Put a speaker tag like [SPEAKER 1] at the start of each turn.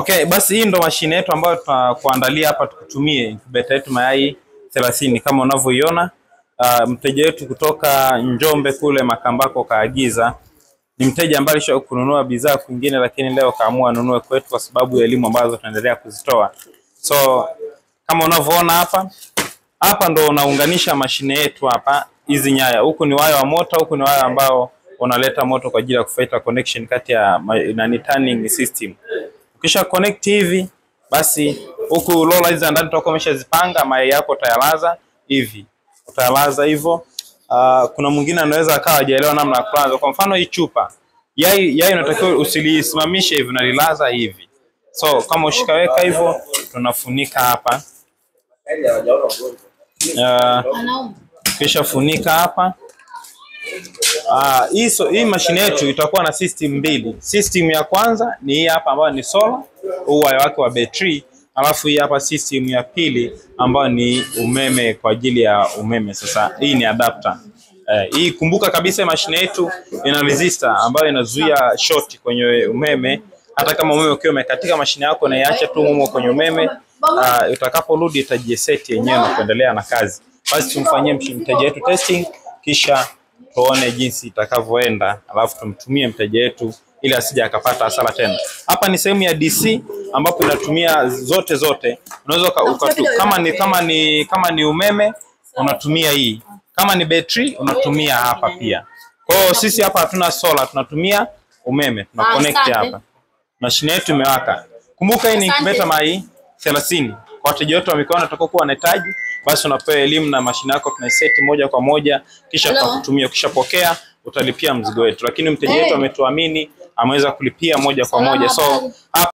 [SPEAKER 1] Okay, basi hii ndo mashine yetu ambayo tutakuandalia hapa tukutumie incubator yetu mayai 30 kama unavyoiona. Mteja wetu kutoka Njombe kule Makambako kaagiza. Ni mteja ambaye alisha kununua bidhaa kwingine lakini leo kaamua anunue kwetu kwa sababu ya elimu ambazo tunaendelea kuzitoa. So kama unavyoona hapa ndo unaunganisha mashine yetu hapa hizi nyaya. Huku ni waya wa moto, huku ni waya ambao unaleta moto kwa ajili ya kufaita connection kati ya turning system. Ukisha connect hivi basi huku roller hizi ndani tutakuwa umeshazipanga, mayai yako utayalaza hivi. Utayalaza hivyo. Kuna mwingine anaweza akawa hajaelewa namna ya kuanza. Kwa mfano hii chupa, yai unatakiwa usilisimamishe hivi, unalilaza hivi. So kama ushikaweka hivyo tunafunika hapa. Kisha funika hapa. Hii mashine yetu itakuwa na system mbili. System ya kwanza ni hii hapa ambayo ni solar, waya wake wa battery, alafu hii hapa system ya pili ambayo ni umeme kwa ajili ya umeme. Sasa hii ni adapter. Hii kumbuka kabisa mashine yetu ina resistor ambayo inazuia short kwenye umeme. Hata kama umeme ukiwa umekatika mashine yako na iache tu mumo kwenye umeme, utakaporudi itajiset yenyewe na kuendelea na kazi. Basi tumfanyie mteja wetu testing kisha tuone jinsi itakavyoenda, alafu tumtumie mteja wetu ili asije akapata hasara tena. Hapa ni sehemu ya DC ambapo inatumia zote. Unaweza kama ni umeme unatumia hii. Kama ni battery unatumia hapa pia. Kwa hiyo sisi hapa hatuna solar, tunatumia umeme. Tuna connect hapa. Mashine yetu imewaka. Kumbuka hii ni incubator mayai 30. Kwa wateja wetu wa mikoa watakuwa wanahitaji, basi unapewa elimu na mashine yako tunaiseti moja kwa moja kisha tutakutumia, kisha pokea utalipia mzigo wetu. Lakini mteja wetu ametuamini, ameweza kulipia moja kwa moja. So